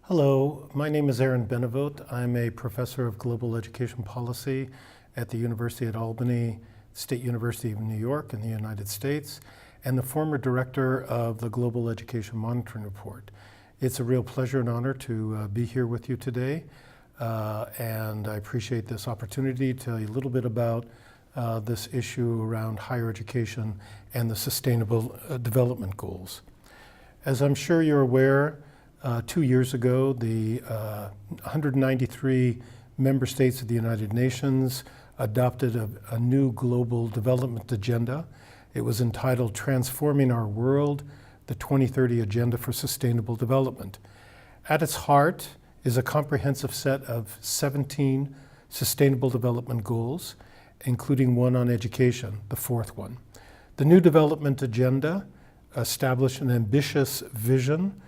Hello, my name is Benavot. I'm a professor of global education policy at the University at Albany, State University of New York in the United States, and the former director of the Global Education Monitoring Report. It's a real pleasure and honor to be here with you today, and I appreciate this opportunity to tell you a little bit about this issue around higher education and the Sustainable Development Goals. As I'm sure you're aware, 2 years ago, the 193 member states of the United Nations adopted a new global development agenda. It was entitled Transforming Our World, the 2030 Agenda for Sustainable Development. At its heart is a comprehensive set of 17 Sustainable Development Goals, including one on education, the fourth one. The new development agenda established an ambitious vision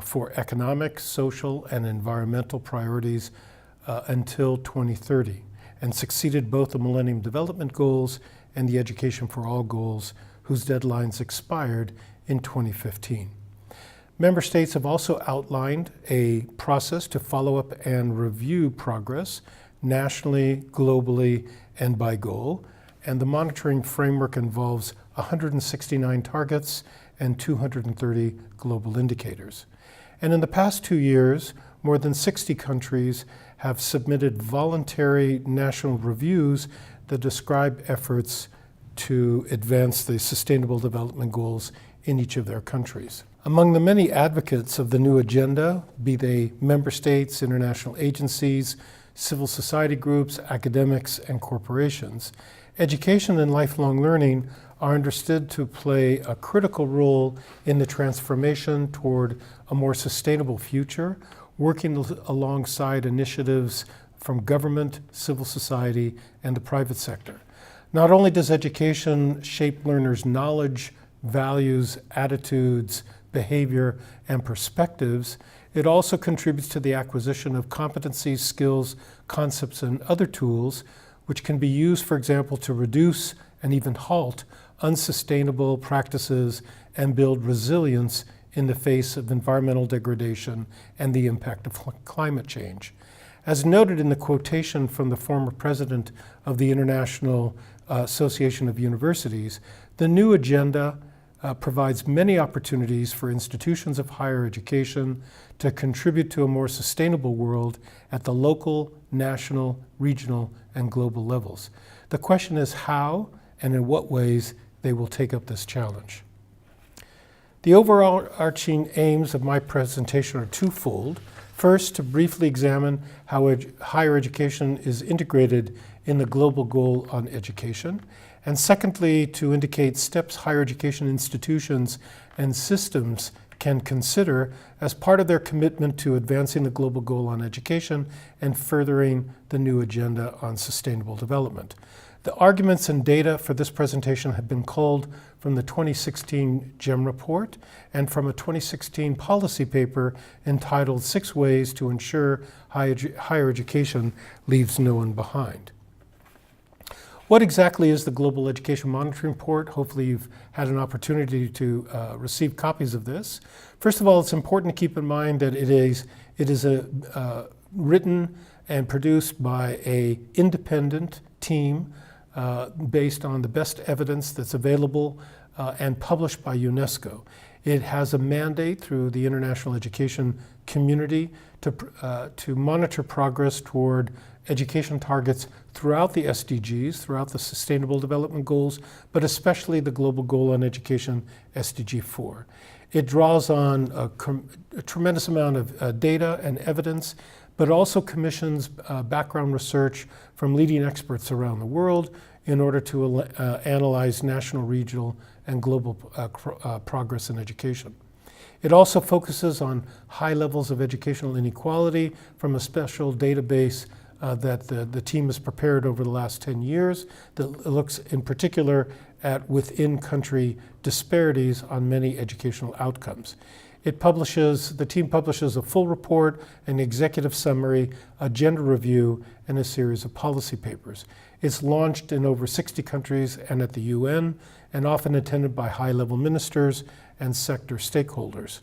for economic, social, and environmental priorities until 2030, and succeeded both the Millennium Development Goals and the Education for All goals, whose deadlines expired in 2015. Member states have also outlined a process to follow up and review progress nationally, globally, and by goal, and the monitoring framework involves 169 targets and 230 global indicators. And in the past 2 years, more than 60 countries have submitted voluntary national reviews that describe efforts to advance the Sustainable Development Goals in each of their countries. Among the many advocates of the new agenda, be they member states, international agencies, civil society groups, academics, and corporations, education and lifelong learning are understood to play a critical role in the transformation toward a more sustainable future, working alongside initiatives from government, civil society, and the private sector. Not only does education shape learners' knowledge, values, attitudes, behavior, and perspectives, it also contributes to the acquisition of competencies, skills, concepts, and other tools which can be used, for example, to reduce and even halt unsustainable practices and build resilience in the face of environmental degradation and the impact of climate change. As noted in the quotation from the former president of the International Association of Universities, the new agenda provides many opportunities for institutions of higher education to contribute to a more sustainable world at the local, national, regional, and global levels. The question is how and in what ways they will take up this challenge. The overarching aims of my presentation are twofold. First, to briefly examine how higher education is integrated in the global goal on education. And secondly, to indicate steps higher education institutions and systems can consider as part of their commitment to advancing the global goal on education and furthering the new agenda on sustainable development. The arguments and data for this presentation have been culled from the 2016 GEM report and from a 2016 policy paper entitled 6 Ways to Ensure Higher Education Leaves No One Behind. What exactly is the Global Education Monitoring Report? Hopefully you've had an opportunity to receive copies of this. First of all, it's important to keep in mind that it is written and produced by an independent team based on the best evidence that's available and published by UNESCO. It has a mandate through the international education community to monitor progress toward education targets throughout the SDGs, throughout the Sustainable Development Goals, but especially the Global Goal on Education, SDG 4. It draws on a tremendous amount of data and evidence, but also commissions background research from leading experts around the world in order to analyze national, regional, and global progress in education. It also focuses on high levels of educational inequality from a special database that the team has prepared over the last 10 years that looks in particular at within-country disparities on many educational outcomes. The team publishes a full report, an executive summary, a gender review, and a series of policy papers. It's launched in over 60 countries and at the UN, and often attended by high-level ministers and sector stakeholders.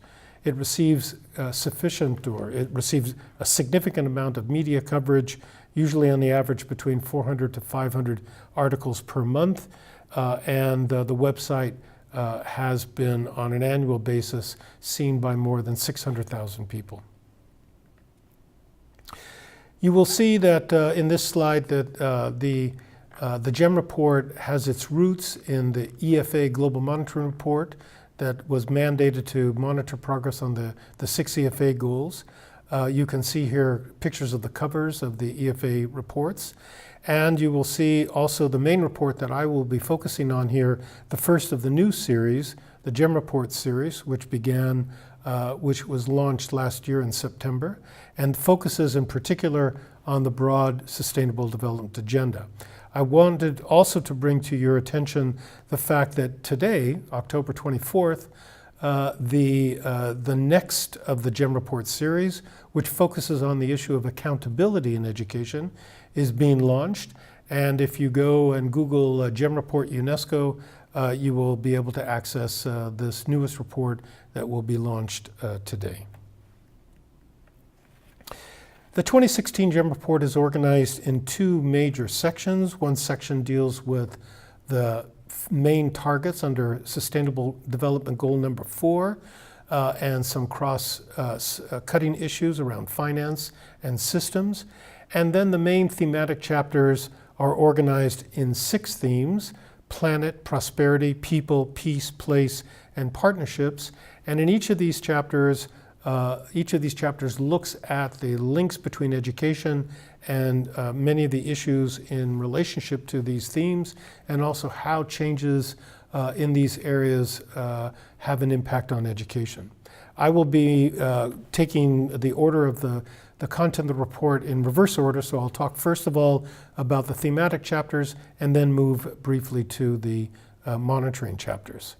it receives it receives a significant amount of media coverage, usually on the average between 400 to 500 articles per month, and the website has been, on an annual basis, seen by more than 600,000 people. You will see that in this slide that the GEM report has its roots in the EFA Global Monitoring Report that was mandated to monitor progress on the 6 EFA goals. You can see here pictures of the covers of the EFA reports. And you will see also the main report that I will be focusing on here, the first of the new series, the GEM Report series, which was launched last year in September, and focuses in particular on the broad Sustainable Development Agenda. I wanted also to bring to your attention the fact that today, October 24th, the next of the GEM Report series, which focuses on the issue of accountability in education, is being launched. And if you go and Google GEM Report UNESCO, you will be able to access this newest report that will be launched today. The 2016 GEM Report is organized in 2 major sections. One section deals with the main targets under Sustainable Development Goal number 4 and some cross-cutting issues around finance and systems. And then the main thematic chapters are organized in 6 themes: planet, prosperity, people, peace, place, and partnerships. And in each of these chapters looks at the links between education and many of the issues in relationship to these themes, and also how changes in these areas have an impact on education. I will be taking the order of the content of the report in reverse order, so I'll talk first of all about the thematic chapters and then move briefly to the monitoring chapters.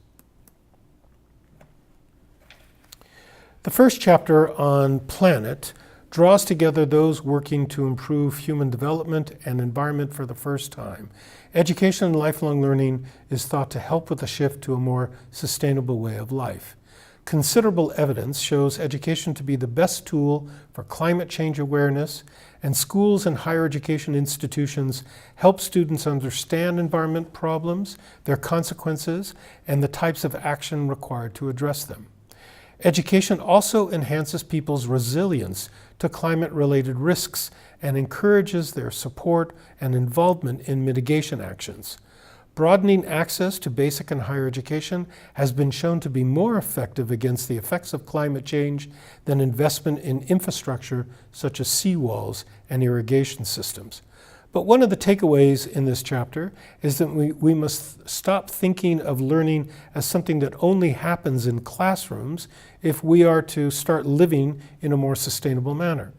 The first chapter on planet draws together those working to improve human development and environment for the first time. Education and lifelong learning is thought to help with the shift to a more sustainable way of life. Considerable evidence shows education to be the best tool for climate change awareness, and schools and higher education institutions help students understand environment problems, their consequences, and the types of action required to address them. Education also enhances people's resilience to climate-related risks and encourages their support and involvement in mitigation actions. Broadening access to basic and higher education has been shown to be more effective against the effects of climate change than investment in infrastructure such as seawalls and irrigation systems. But one of the takeaways in this chapter is that we must stop thinking of learning as something that only happens in classrooms if we are to start living in a more sustainable manner.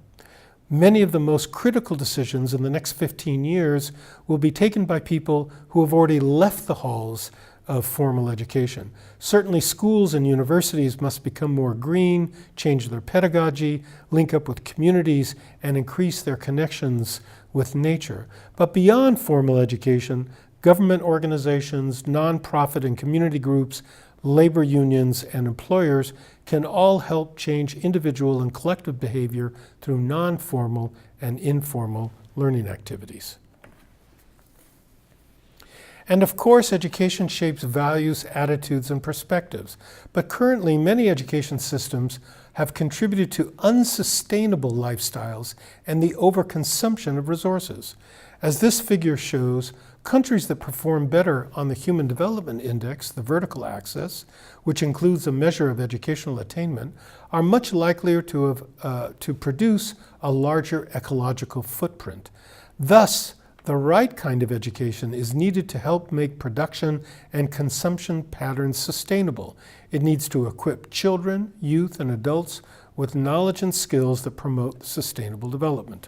Many of the most critical decisions in the next 15 years will be taken by people who have already left the halls of formal education. Certainly schools and universities must become more green, change their pedagogy, link up with communities, and increase their connections with nature. But beyond formal education, government organizations, nonprofit and community groups, labor unions, and employers can all help change individual and collective behavior through non-formal and informal learning activities. And of course, education shapes values, attitudes, and perspectives. But currently, many education systems have contributed to unsustainable lifestyles and the overconsumption of resources. As this figure shows, countries that perform better on the Human Development Index, the vertical axis, which includes a measure of educational attainment, are much likelier to produce a larger ecological footprint. Thus, the right kind of education is needed to help make production and consumption patterns sustainable. It needs to equip children, youth, and adults with knowledge and skills that promote sustainable development.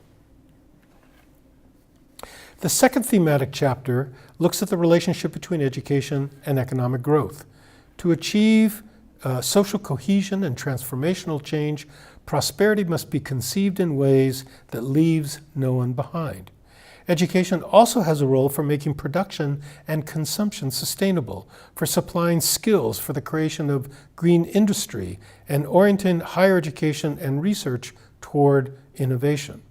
The second thematic chapter looks at the relationship between education and economic growth. To achieve social cohesion and transformational change, prosperity must be conceived in ways that leaves no one behind. Education also has a role for making production and consumption sustainable, for supplying skills for the creation of green industry, and orienting higher education and research toward innovation.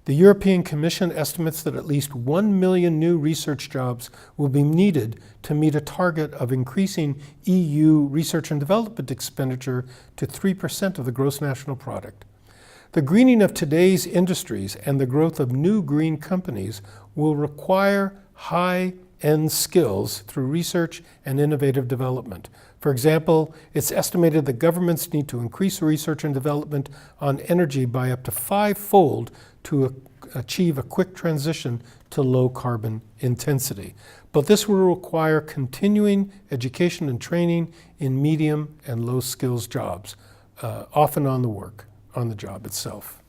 The European Commission estimates that at least 1 million new research jobs will be needed to meet a target of increasing EU research and development expenditure to 3% of the gross national product. The greening of today's industries and the growth of new green companies will require high-end skills through research and innovative development. For example, it's estimated that governments need to increase research and development on energy by up to 5-fold to achieve a quick transition to low carbon intensity. But this will require continuing education and training in medium and low skills jobs, often on the job itself.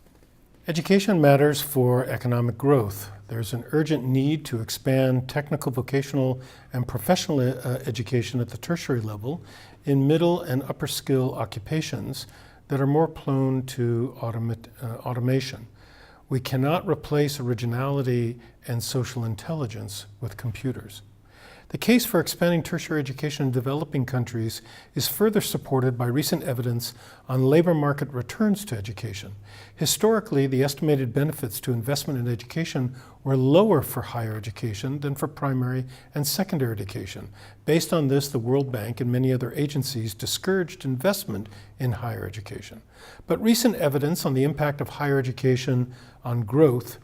Education matters for economic growth. There's an urgent need to expand technical, vocational, and professional education at the tertiary level in middle and upper skill occupations that are more prone to automation. We cannot replace originality and social intelligence with computers. The case for expanding tertiary education in developing countries is further supported by recent evidence on labor market returns to education. Historically, the estimated benefits to investment in education were lower for higher education than for primary and secondary education. Based on this, the World Bank and many other agencies discouraged investment in higher education. But recent evidence on the impact of higher education on growth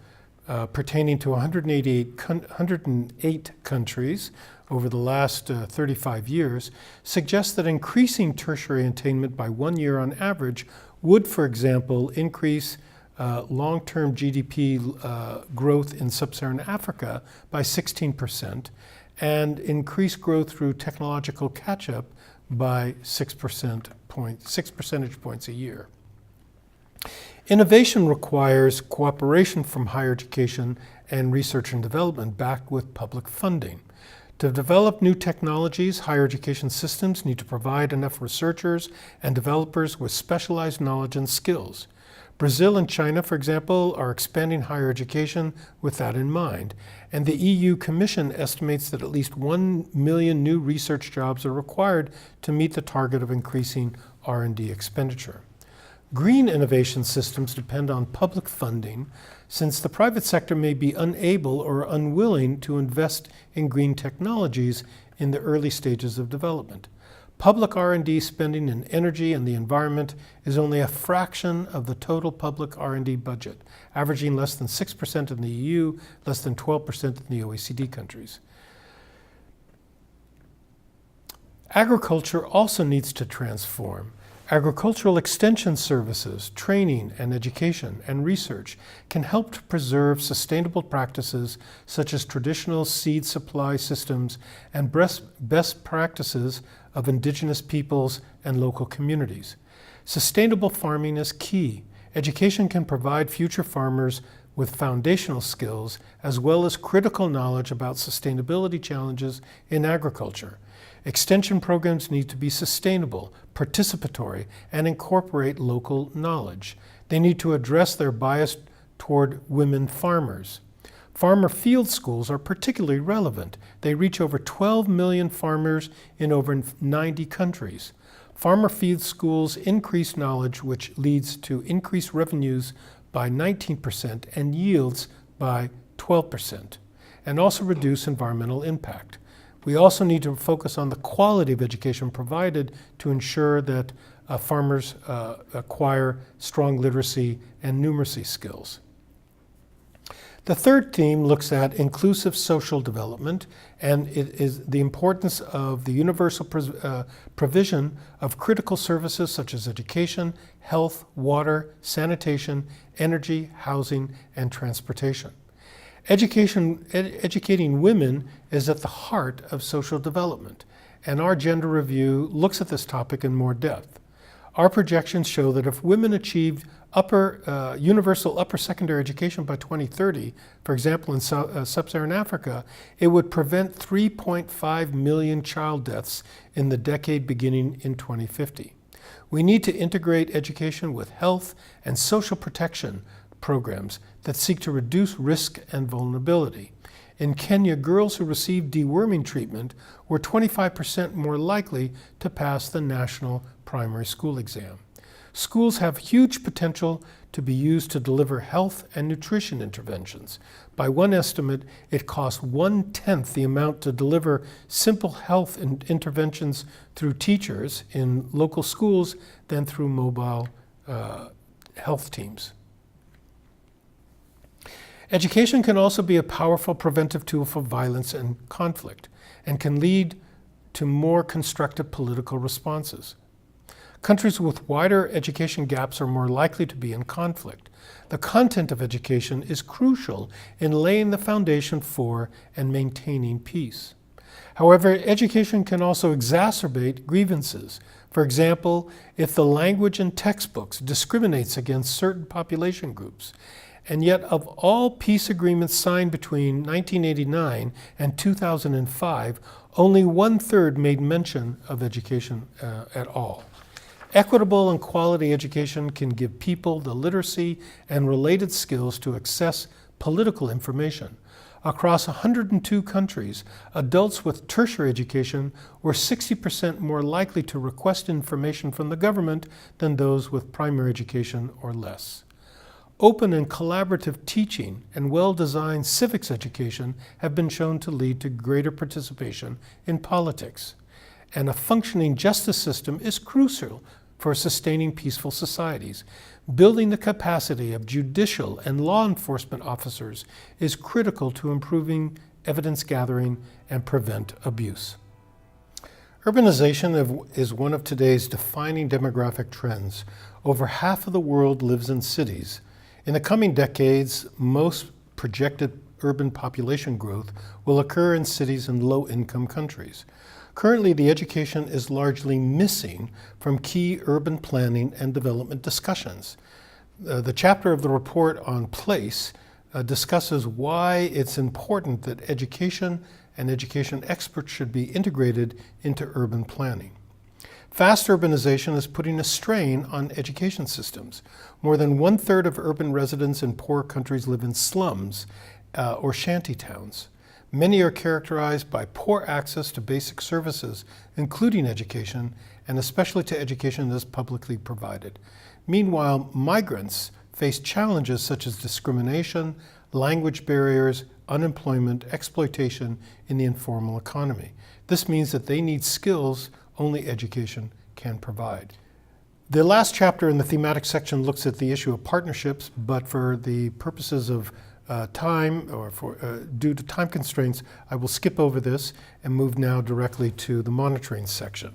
pertaining to 108 countries over the last 35 years suggests that increasing tertiary attainment by 1 year on average would, for example, increase long-term GDP growth in sub-Saharan Africa by 16% and increase growth through technological catch-up by 6 percentage points a year. Innovation requires cooperation from higher education and research and development backed with public funding. To develop new technologies, higher education systems need to provide enough researchers and developers with specialized knowledge and skills. Brazil and China, for example, are expanding higher education with that in mind, and the EU Commission estimates that at least 1 million new research jobs are required to meet the target of increasing R&D expenditure. Green innovation systems depend on public funding, since the private sector may be unable or unwilling to invest in green technologies in the early stages of development. Public R&D spending in energy and the environment is only a fraction of the total public R&D budget, averaging less than 6% in the EU, less than 12% in the OECD countries. Agriculture also needs to transform. Agricultural extension services, training and education and research can help to preserve sustainable practices such as traditional seed supply systems and best practices of indigenous peoples and local communities. Sustainable farming is key. Education can provide future farmers with foundational skills as well as critical knowledge about sustainability challenges in agriculture. Extension programs need to be sustainable, participatory, and incorporate local knowledge. They need to address their bias toward women farmers. Farmer field schools are particularly relevant. They reach over 12 million farmers in over 90 countries. Farmer field schools increase knowledge, which leads to increased revenues by 19% and yields by 12%, and also reduce environmental impact. We also need to focus on the quality of education provided to ensure that farmers acquire strong literacy and numeracy skills. The third theme looks at inclusive social development, and it is the importance of the universal provision of critical services such as education, health, water, sanitation, energy, housing, and transportation. Educating women is at the heart of social development, and our gender review looks at this topic in more depth. Our projections show that if women achieved universal upper secondary education by 2030, for example in sub-Saharan Africa, it would prevent 3.5 million child deaths in the decade beginning in 2050. We need to integrate education with health and social protection programs that seek to reduce risk and vulnerability. In Kenya, girls who received deworming treatment were 25% more likely to pass the national primary school exam. Schools have huge potential to be used to deliver health and nutrition interventions. By one estimate, it costs 1/10 the amount to deliver simple health interventions through teachers in local schools than through mobile health teams. Education can also be a powerful preventive tool for violence and conflict, and can lead to more constructive political responses. Countries with wider education gaps are more likely to be in conflict. The content of education is crucial in laying the foundation for and maintaining peace. However, education can also exacerbate grievances. For example, if the language in textbooks discriminates against certain population groups, and yet of all peace agreements signed between 1989 and 2005, only 1/3 made mention of education at all. Equitable and quality education can give people the literacy and related skills to access political information. Across 102 countries, adults with tertiary education were 60% more likely to request information from the government than those with primary education or less. Open and collaborative teaching and well-designed civics education have been shown to lead to greater participation in politics. And a functioning justice system is crucial for sustaining peaceful societies. Building the capacity of judicial and law enforcement officers is critical to improving evidence gathering and prevent abuse. Urbanization is one of today's defining demographic trends. Over half of the world lives in cities. In the coming decades, most projected urban population growth will occur in cities in low-income countries. Currently, the education is largely missing from key urban planning and development discussions. The chapter of the report on place discusses why it's important that education and education experts should be integrated into urban planning. Fast urbanization is putting a strain on education systems. More than 1/3 of urban residents in poor countries live in slums or shanty towns. Many are characterized by poor access to basic services, including education, and especially to education that is publicly provided. Meanwhile, migrants face challenges such as discrimination, language barriers, unemployment, exploitation in the informal economy. This means that they need skills only education can provide. The last chapter in the thematic section looks at the issue of partnerships, but for the purposes of time, or due to time constraints, I will skip over this and move now directly to the monitoring section.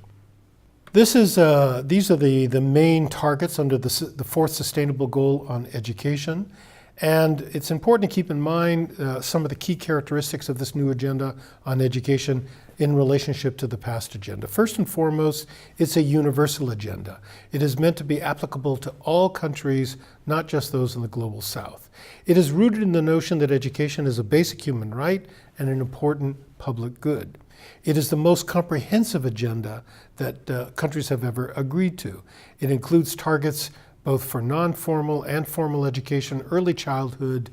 These are the main targets under the fourth sustainable goal on education. And it's important to keep in mind some of the key characteristics of this new agenda on education in relationship to the past agenda. First and foremost, it's a universal agenda. It is meant to be applicable to all countries, not just those in the global south. It is rooted in the notion that education is a basic human right and an important public good. It is the most comprehensive agenda that countries have ever agreed to. It includes targets both for non-formal and formal education, early childhood,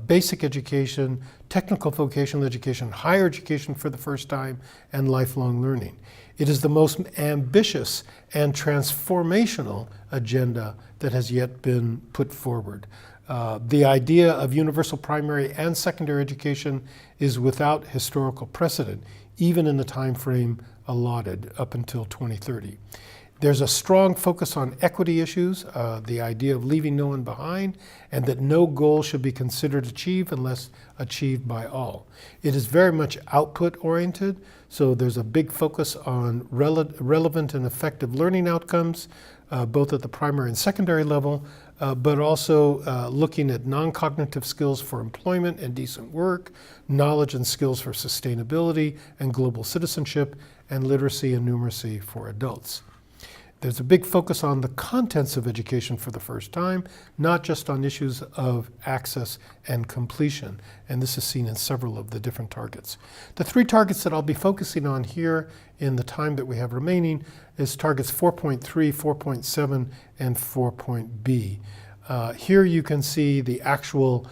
basic education, technical vocational education, higher education for the first time, and lifelong learning. It is the most ambitious and transformational agenda that has yet been put forward. The idea of universal primary and secondary education is without historical precedent, even in the time frame allotted up until 2030. There's a strong focus on equity issues, the idea of leaving no one behind, and that no goal should be considered achieved unless achieved by all. It is very much output-oriented, so there's a big focus on relevant and effective learning outcomes, both at the primary and secondary level, but also looking at non-cognitive skills for employment and decent work, knowledge and skills for sustainability and global citizenship, and literacy and numeracy for adults. There's a big focus on the contents of education for the first time, not just on issues of access and completion. And this is seen in several of the different targets. The three targets that I'll be focusing on here in the time that we have remaining is targets 4.3, 4.7, and 4.B. Here you can see the actual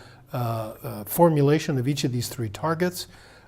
formulation of each of these three targets.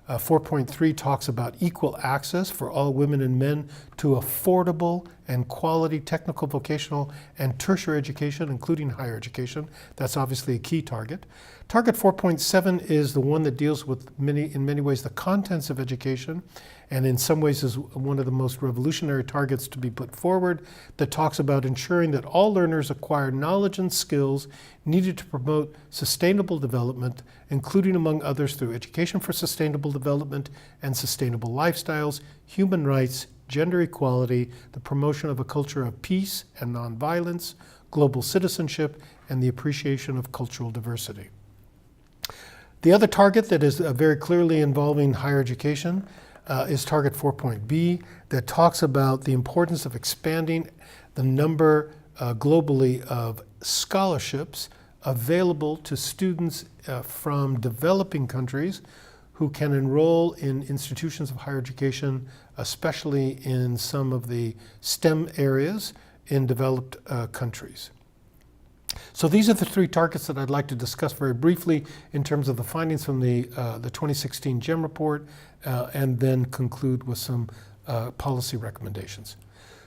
4.3 talks about equal access for all women and men to affordable and quality technical, vocational, and tertiary education, including higher education. That's obviously a key target. Target 4.7 is the one that deals with in many ways the contents of education, and in some ways is one of the most revolutionary targets to be put forward, that talks about ensuring that all learners acquire knowledge and skills needed to promote sustainable development, including among others through education for sustainable development and sustainable lifestyles, human rights, gender equality, the promotion of a culture of peace and nonviolence, global citizenship, and the appreciation of cultural diversity. The other target that is very clearly involving higher education is target 4.b, that talks about the importance of expanding the number globally of scholarships available to students from developing countries who can enroll in institutions of higher education, especially in some of the STEM areas in developed countries. So these are the three targets that I'd like to discuss very briefly in terms of the findings from the 2016 GEM report, and then conclude with some policy recommendations.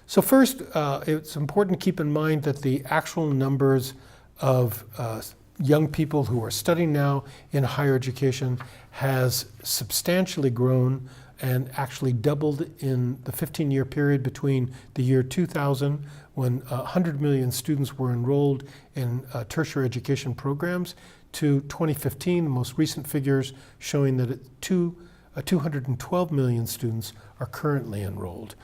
So first, it's important to keep in mind that the actual numbers of young people who are studying now in higher education has substantially grown and actually doubled in the 15-year period between the year 2000, when 100 million students were enrolled in tertiary education programs, to 2015, the most recent figures showing that 212 million students are currently enrolled.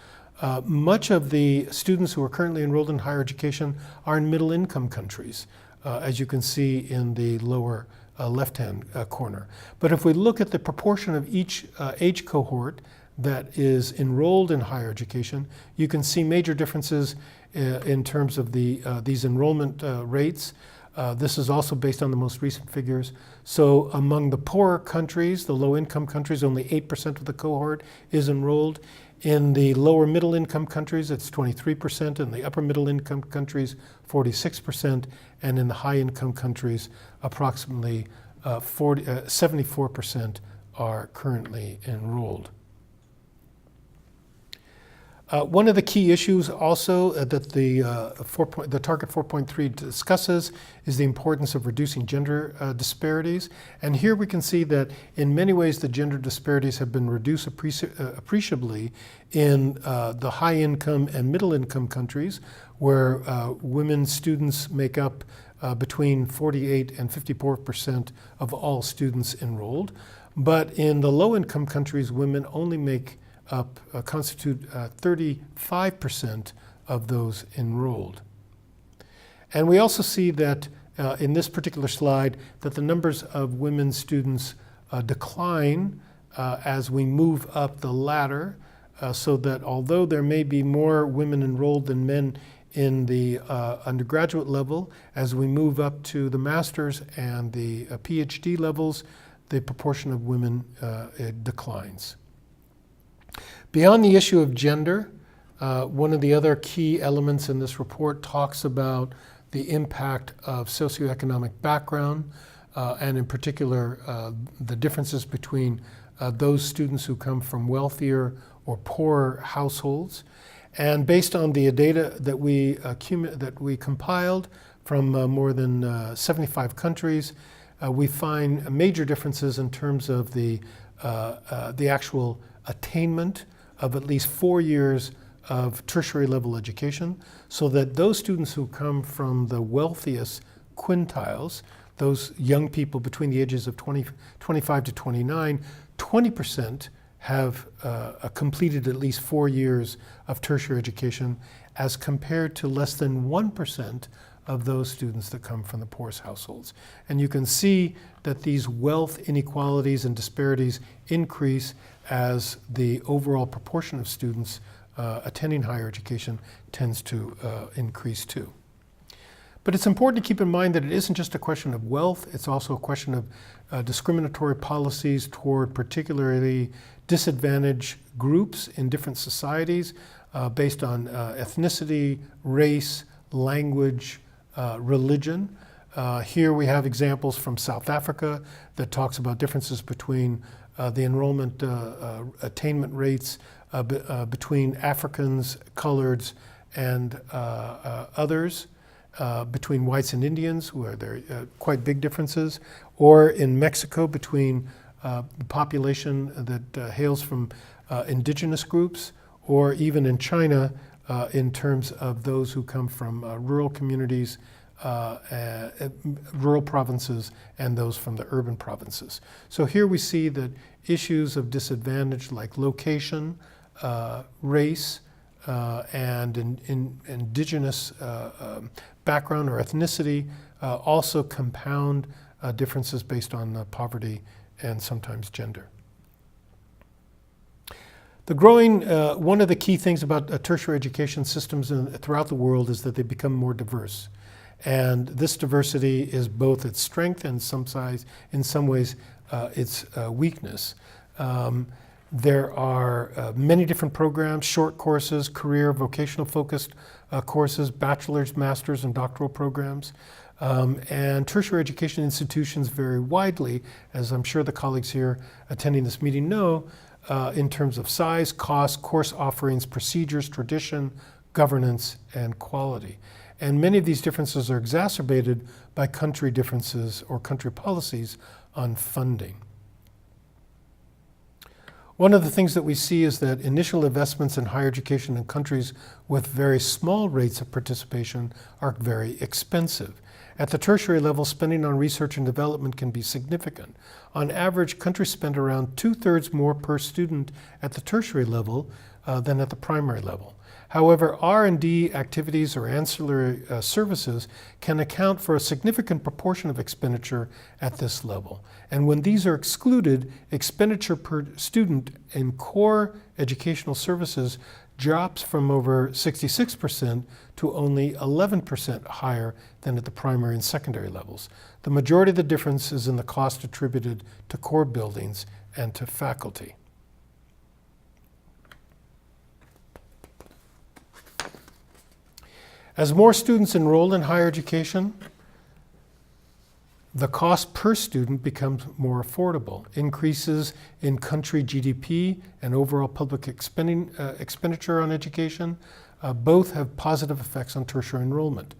Much of the students who are currently enrolled in higher education are in middle-income countries, as you can see in the lower left-hand corner. But if we look at the proportion of each age cohort that is enrolled in higher education, you can see major differences in terms of these enrollment rates. This is also based on the most recent figures. So among the poorer countries, the low-income countries, only 8% of the cohort is enrolled. In the lower middle-income countries, it's 23%. In the upper middle-income countries, 46%. And in the high-income countries, approximately 74% are currently enrolled. One of the key issues also that the target 4.3 discusses is the importance of reducing gender disparities. And here we can see that in many ways the gender disparities have been reduced appreciably in the high income and middle income countries, where women students make up between 48 and 54% of all students enrolled. But in the low income countries, women only constitute 35% of those enrolled. And we also see that in this particular slide that the numbers of women students decline as we move up the ladder, so that although there may be more women enrolled than men in the undergraduate level, as we move up to the master's and the PhD levels, the proportion of women declines. Beyond the issue of gender, one of the other key elements in this report talks about the impact of socioeconomic background, and in particular the differences between those students who come from wealthier or poorer households. And based on the data that we compiled from more than 75 countries, we find major differences in terms of the actual attainment of at least 4 years of tertiary level education, so that those students who come from the wealthiest quintiles, those young people between the ages of 25 to 29, 20% have completed at least 4 years of tertiary education, as compared to less than 1% of those students that come from the poorest households. And you can see that these wealth inequalities and disparities increase as the overall proportion of students attending higher education tends to increase too. But it's important to keep in mind that it isn't just a question of wealth, it's also a question of discriminatory policies toward particularly disadvantaged groups in different societies based on ethnicity, race, language, religion. Here we have examples from South Africa that talks about differences between the enrollment attainment rates between Africans, coloreds, and others, between whites and Indians, where there are quite big differences, or in Mexico between the population that hails from indigenous groups, or even in China in terms of those who come from rural communities, rural provinces, and those from the urban provinces. So here we see that issues of disadvantage like location, race, and indigenous background or ethnicity also compound differences based on poverty and sometimes gender. The growing, one of the key things about tertiary education systems throughout the world is that they become more diverse. And this diversity is both its strength and in some ways its weakness. There are many different programs, short courses, career, vocational focused courses, bachelor's, master's, and doctoral programs. And tertiary education institutions vary widely, as I'm sure the colleagues here attending this meeting know, in terms of size, cost, course offerings, procedures, tradition, governance, and quality. And many of these differences are exacerbated by country differences or country policies on funding. One of the things that we see is that initial investments in higher education in countries with very small rates of participation are very expensive. At the tertiary level, spending on research and development can be significant. On average, countries spend around 2/3 more per student at the tertiary level than at the primary level. However, R&D activities or ancillary services can account for a significant proportion of expenditure at this level. And when these are excluded, expenditure per student in core educational services drops from over 66% to only 11% higher than at the primary and secondary levels. The majority of the difference is in the cost attributed to core buildings and to faculty. As more students enroll in higher education, the cost per student becomes more affordable. Increases in country GDP and overall public expenditure on education both have positive effects on tertiary enrollment.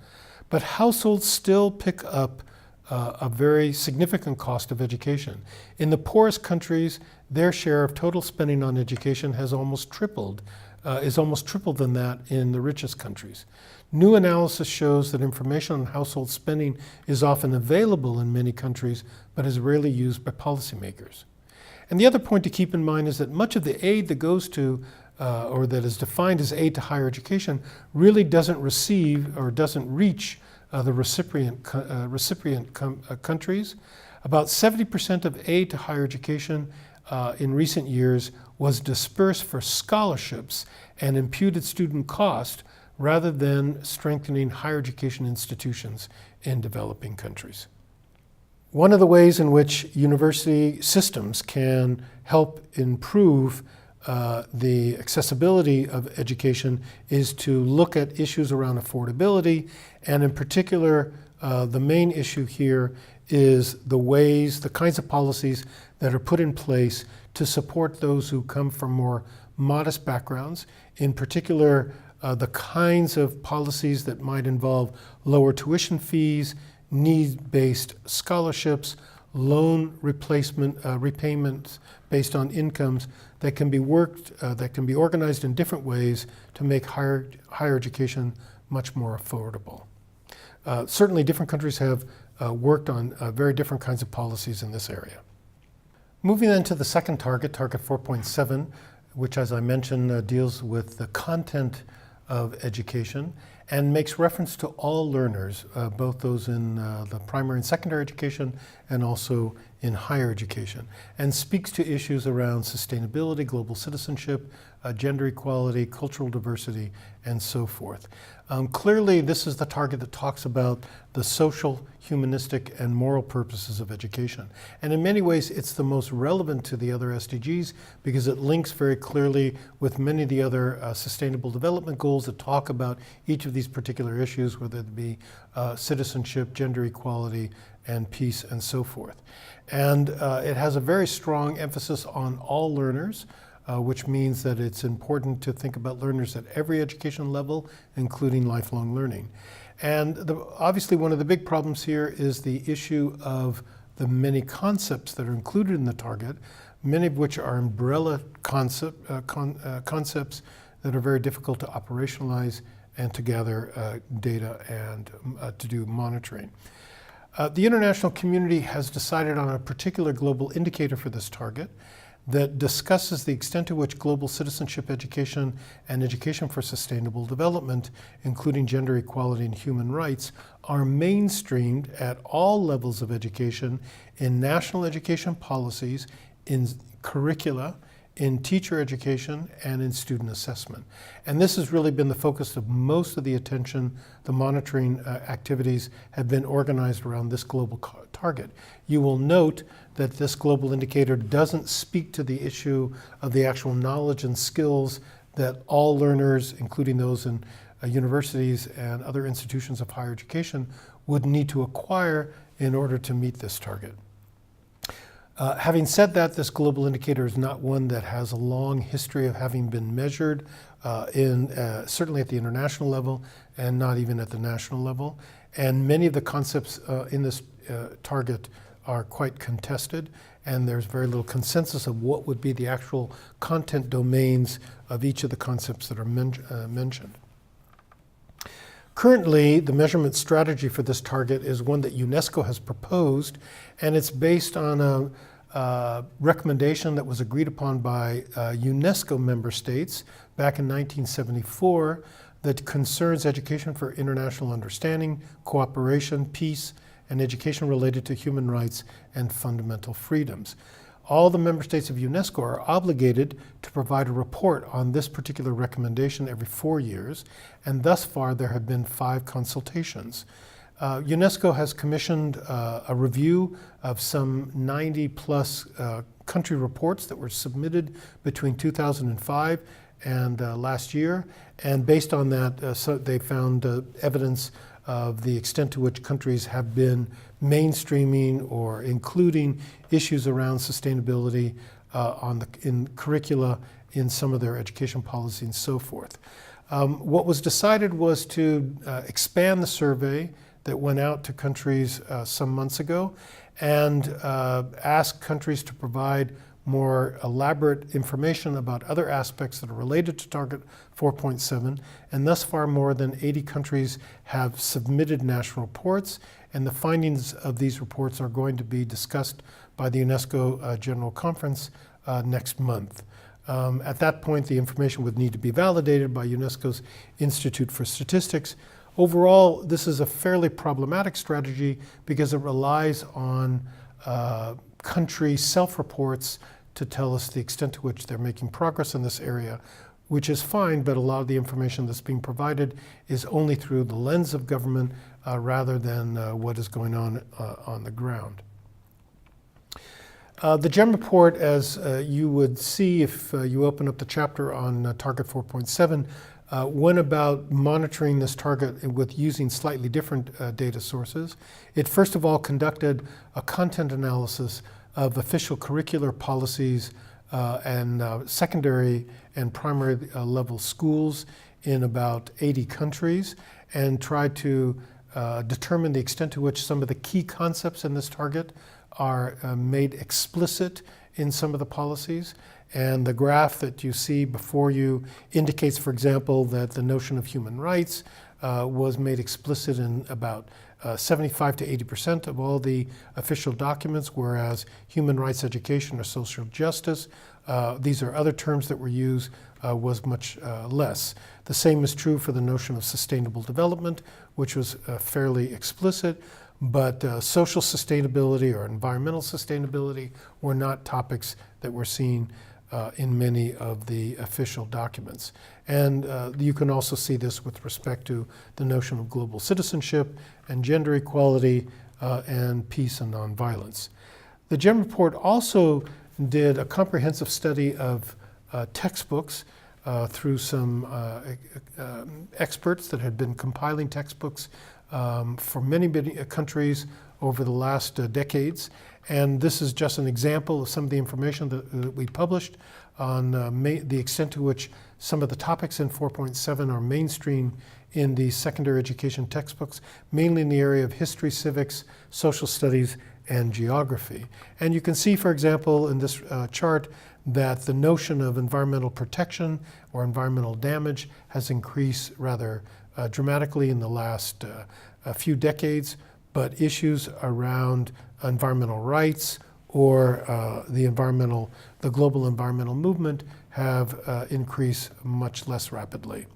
But households still pick up a very significant cost of education. In the poorest countries, their share of total spending on education has almost tripled, is almost triple than that in the richest countries. New analysis shows that information on household spending is often available in many countries, but is rarely used by policymakers. And the other point to keep in mind is that much of the aid that goes to, or that is defined as aid to higher education, really doesn't receive or doesn't reach the recipient countries. About 70% of aid to higher education in recent years was dispersed for scholarships and imputed student cost, rather than strengthening higher education institutions in developing countries. One of the ways in which university systems can help improve the accessibility of education is to look at issues around affordability, and in particular, the main issue here is the kinds of policies that are put in place to support those who come from more modest backgrounds, in particular, the kinds of policies that might involve lower tuition fees, need-based scholarships, loan repayments based on incomes that can be organized in different ways to make higher education much more affordable. Certainly, different countries have worked on very different kinds of policies in this area. Moving then to the second target, target 4.7, which, as I mentioned, deals with the content of education and makes reference to all learners, both those in the primary and secondary education and also in higher education, and speaks to issues around sustainability, global citizenship, gender equality, cultural diversity, and so forth. Clearly, this is the target that talks about the social, humanistic, and moral purposes of education. And in many ways, it's the most relevant to the other SDGs because it links very clearly with many of the other sustainable development goals that talk about each of these particular issues, whether it be citizenship, gender equality, and peace, and so forth. And it has a very strong emphasis on all learners, which means that it's important to think about learners at every education level, including lifelong learning. And obviously one of the big problems here is the issue of the many concepts that are included in the target, many of which are umbrella concepts that are very difficult to operationalize and to gather data and to do monitoring. The international community has decided on a particular global indicator for this target that discusses the extent to which global citizenship education and education for sustainable development, including gender equality and human rights, are mainstreamed at all levels of education in national education policies, in curricula, in teacher education, and in student assessment. And this has really been the focus of most of the attention. The monitoring activities have been organized around this global target. You will note that this global indicator doesn't speak to the issue of the actual knowledge and skills that all learners, including those in universities and other institutions of higher education, would need to acquire in order to meet this target. Having said that, this global indicator is not one that has a long history of having been measured certainly at the international level and not even at the national level. And many of the concepts in this target are quite contested, and there's very little consensus of what would be the actual content domains of each of the concepts that are mentioned. Currently, the measurement strategy for this target is one that UNESCO has proposed, and it's based on a recommendation that was agreed upon by UNESCO member states back in 1974 that concerns education for international understanding, cooperation, peace, and education related to human rights and fundamental freedoms. All the member states of UNESCO are obligated to provide a report on this particular recommendation every 4 years, and thus far there have been 5 consultations. UNESCO has commissioned a review of some 90 plus country reports that were submitted between 2005 and last year, and based on that so they found evidence of the extent to which countries have been mainstreaming or including issues around sustainability in curricula in some of their education policy and so forth. What was decided was to expand the survey that went out to countries some months ago and ask countries to provide more elaborate information about other aspects that are related to Target 4.7, and thus far more than 80 countries have submitted national reports, and the findings of these reports are going to be discussed by the UNESCO General Conference next month. At that point, the information would need to be validated by UNESCO's Institute for Statistics. Overall, this is a fairly problematic strategy because it relies on country self-reports to tell us the extent to which they're making progress in this area, which is fine, but a lot of the information that's being provided is only through the lens of government rather than what is going on the ground. The GEM report, as you would see if you open up the chapter on Target 4.7, went about monitoring this target with using slightly different data sources. It first of all conducted a content analysis of official curricular policies and secondary and primary level schools in about 80 countries and tried to determine the extent to which some of the key concepts in this target are made explicit in some of the policies. And the graph that you see before you indicates, for example, that the notion of human rights was made explicit in about 75 to 80% of all the official documents, whereas human rights education or social justice, these are other terms that were used, was much less. The same is true for the notion of sustainable development, which was fairly explicit, but social sustainability or environmental sustainability were not topics that were seen in many of the official documents. And you can also see this with respect to the notion of global citizenship and gender equality and peace and nonviolence. The GEM report also did a comprehensive study of textbooks through some experts that had been compiling textbooks for many countries over the last decades. And this is just an example of some of the information that we published on the extent to which some of the topics in 4.7 are mainstream in the secondary education textbooks, mainly in the area of history, civics, social studies, and geography. And you can see, for example, in this chart that the notion of environmental protection or environmental damage has increased rather dramatically in the last few decades, but issues around environmental rights or the global environmental movement have increased much less rapidly.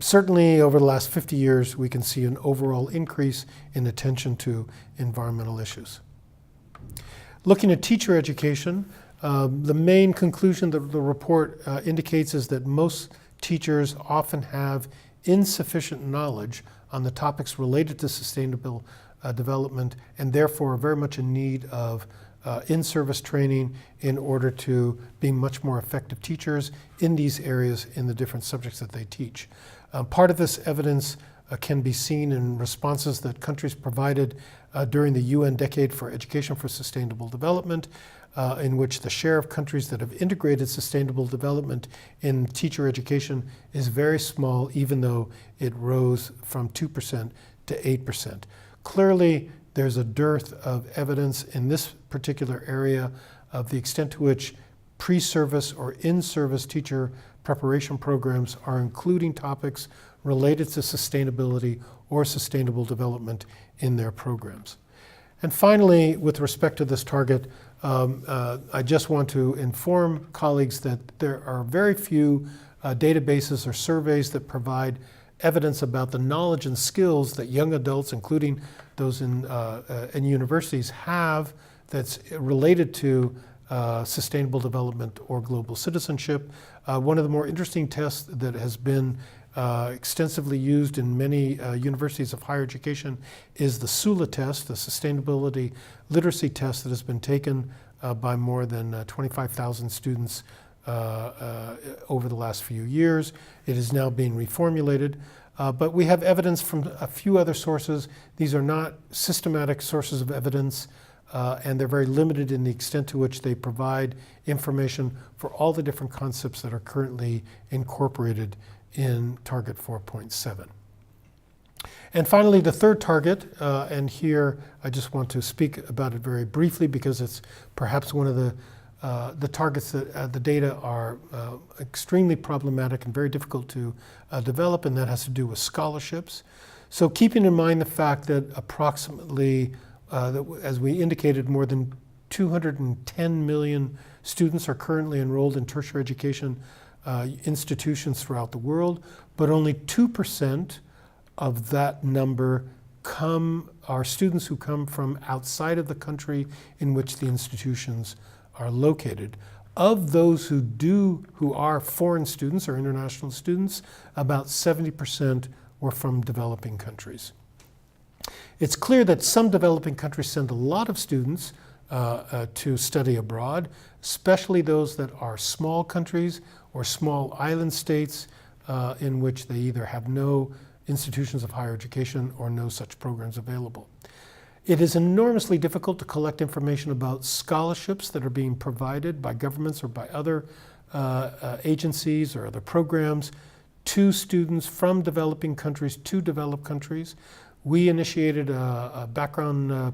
Certainly over the last 50 years, we can see an overall increase in attention to environmental issues. Looking at teacher education, the main conclusion that the report indicates is that most teachers often have insufficient knowledge on the topics related to sustainable development, and therefore are very much in need of in-service training in order to be much more effective teachers in these areas in the different subjects that they teach. Part of this evidence can be seen in responses that countries provided during the UN Decade for Education for Sustainable Development, in which the share of countries that have integrated sustainable development in teacher education is very small, even though it rose from 2% to 8%. Clearly, there's a dearth of evidence in this particular area of the extent to which pre-service or in-service teacher preparation programs are including topics related to sustainability or sustainable development in their programs. And finally, with respect to this target, I just want to inform colleagues that there are very few databases or surveys that provide evidence about the knowledge and skills that young adults, including those in universities, have that's related to sustainable development or global citizenship. One of the more interesting tests that has been extensively used in many universities of higher education is the SULA test, the Sustainability Literacy Test, that has been taken by more than 25,000 students over the last few years. It is now being reformulated, but we have evidence from a few other sources. These are not systematic sources of evidence, and they're very limited in the extent to which they provide information for all the different concepts that are currently incorporated in Target 4.7. And finally, the third target, and here I just want to speak about it very briefly because it's perhaps one of the targets that the data are extremely problematic and very difficult to develop, and that has to do with scholarships. So keeping in mind the fact that approximately, as we indicated, more than 210 million students are currently enrolled in tertiary education institutions throughout the world, but only 2% of that number are students who come from outside of the country in which the institutions are located. Of those who are foreign students or international students, about 70% were from developing countries. It's clear that some developing countries send a lot of students to study abroad, especially those that are small countries or small island states in which they either have no institutions of higher education or no such programs available. It is enormously difficult to collect information about scholarships that are being provided by governments or by other agencies or other programs to students from developing countries to developed countries. We initiated a background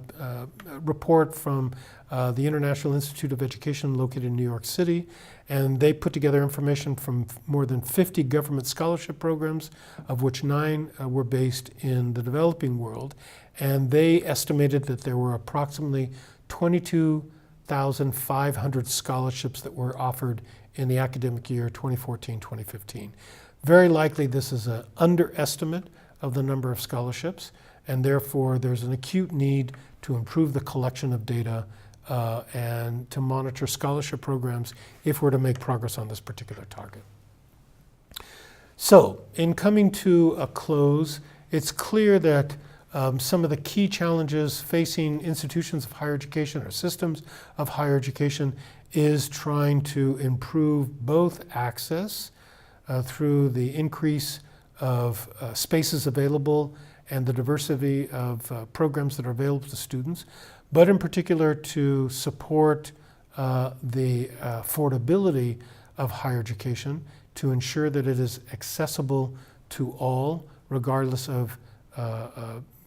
report from the International Institute of Education located in New York City, and they put together information from more than 50 government scholarship programs, of which 9 were based in the developing world, and they estimated that there were approximately 22,500 scholarships that were offered in the academic year 2014-2015. Very likely this is an underestimate of the number of scholarships, and therefore there's an acute need to improve the collection of data and to monitor scholarship programs if we're to make progress on this particular target. So, in coming to a close, it's clear that some of the key challenges facing institutions of higher education or systems of higher education is trying to improve both access through the increase of spaces available and the diversity of programs that are available to students, but in particular to support the affordability of higher education, to ensure that it is accessible to all, regardless of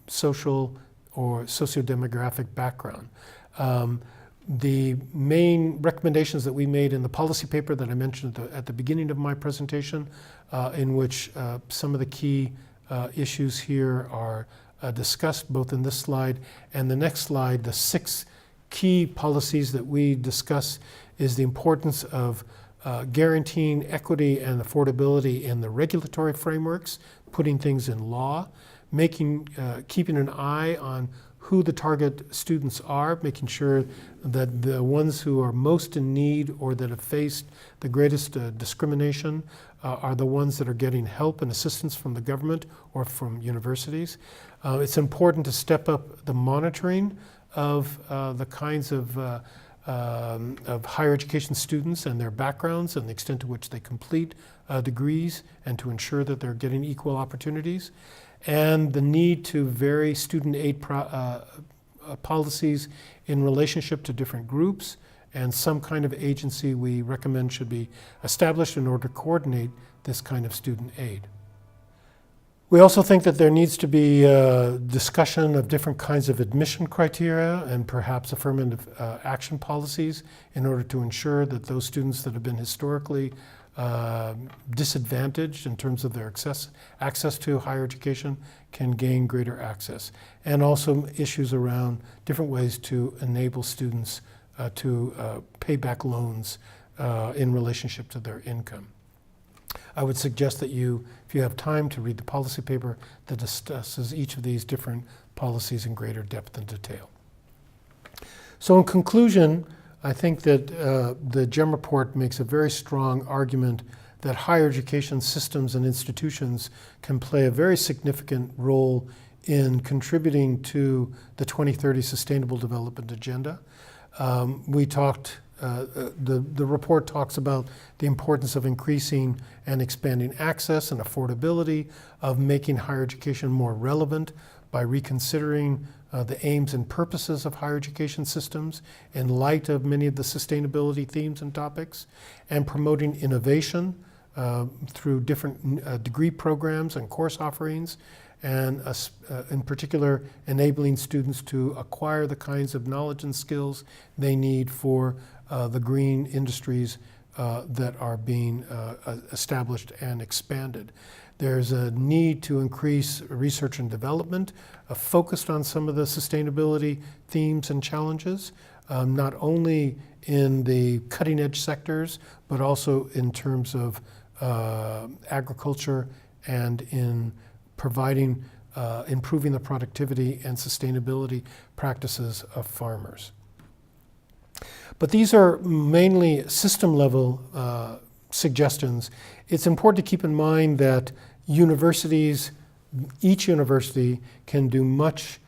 social or socio-demographic background. The main recommendations that we made in the policy paper that I mentioned at the beginning of my presentation, in which some of the key issues here are discussed both in this slide and the next slide. The 6 key policies that we discuss is the importance of guaranteeing equity and affordability in the regulatory frameworks, putting things in law, keeping an eye on who the target students are, making sure that the ones who are most in need or that have faced the greatest discrimination are the ones that are getting help and assistance from the government or from universities. It's important to step up the monitoring of the kinds of higher education students and their backgrounds and the extent to which they complete degrees, and to ensure that they're getting equal opportunities. And the need to vary student aid policies in relationship to different groups, and some kind of agency we recommend should be established in order to coordinate this kind of student aid. We also think that there needs to be discussion of different kinds of admission criteria and perhaps affirmative action policies in order to ensure that those students that have been historically disadvantaged in terms of their access to higher education can gain greater access. And also issues around different ways to enable students to pay back loans in relationship to their income. I would suggest that you, if you have time, to read the policy paper that discusses each of these different policies in greater depth and detail. So in conclusion, I think that the GEM report makes a very strong argument that higher education systems and institutions can play a very significant role in contributing to the 2030 Sustainable Development Agenda. The report talks about the importance of increasing and expanding access and affordability, of making higher education more relevant by reconsidering the aims and purposes of higher education systems in light of many of the sustainability themes and topics, and promoting innovation through different degree programs and course offerings, and in particular enabling students to acquire the kinds of knowledge and skills they need for the green industries that are being established and expanded. There's a need to increase research and development focused on some of the sustainability themes and challenges, not only in the cutting edge sectors, but also in terms of agriculture and in providing, improving the productivity and sustainability practices of farmers. But these are mainly system level suggestions. It's important to keep in mind that universities, each university can do much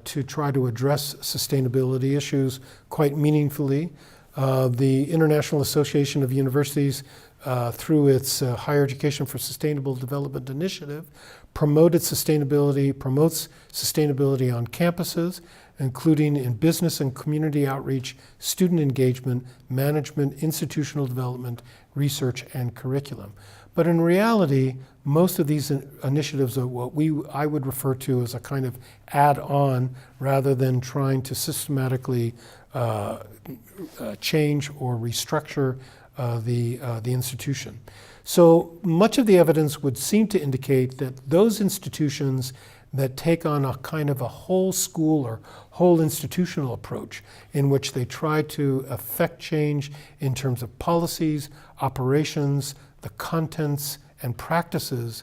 to try to address sustainability issues quite meaningfully. The International Association of Universities, through its Higher Education for Sustainable Development initiative, promotes sustainability on campuses, including in business and community outreach, student engagement, management, institutional development, research, and curriculum. But in reality, most of these initiatives are what I would refer to as a kind of add-on, rather than trying to systematically change or restructure the institution. So much of the evidence would seem to indicate that those institutions that take on a kind of a whole school or whole institutional approach, in which they try to affect change in terms of policies, operations, the contents and practices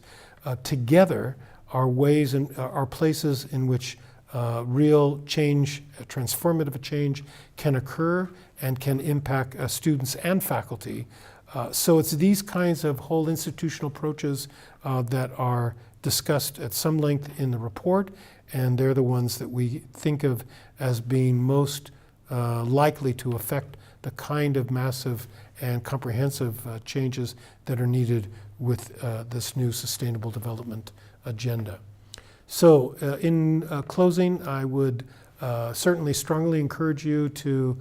together, are ways and are places in which real change, transformative change, can occur and can impact students and faculty. So it's these kinds of whole institutional approaches that are discussed at some length in the report, and they're the ones that we think of as being most likely to affect the kind of massive and comprehensive changes that are needed with this new sustainable development agenda. So in closing, I would certainly strongly encourage you to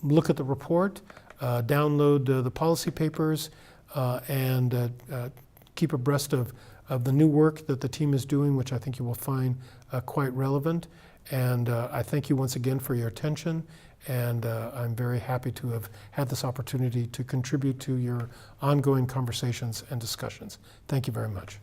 look at the report, download the policy papers, and keep abreast of the new work that the team is doing, which I think you will find quite relevant. And I thank you once again for your attention, and I'm very happy to have had this opportunity to contribute to your ongoing conversations and discussions. Thank you very much.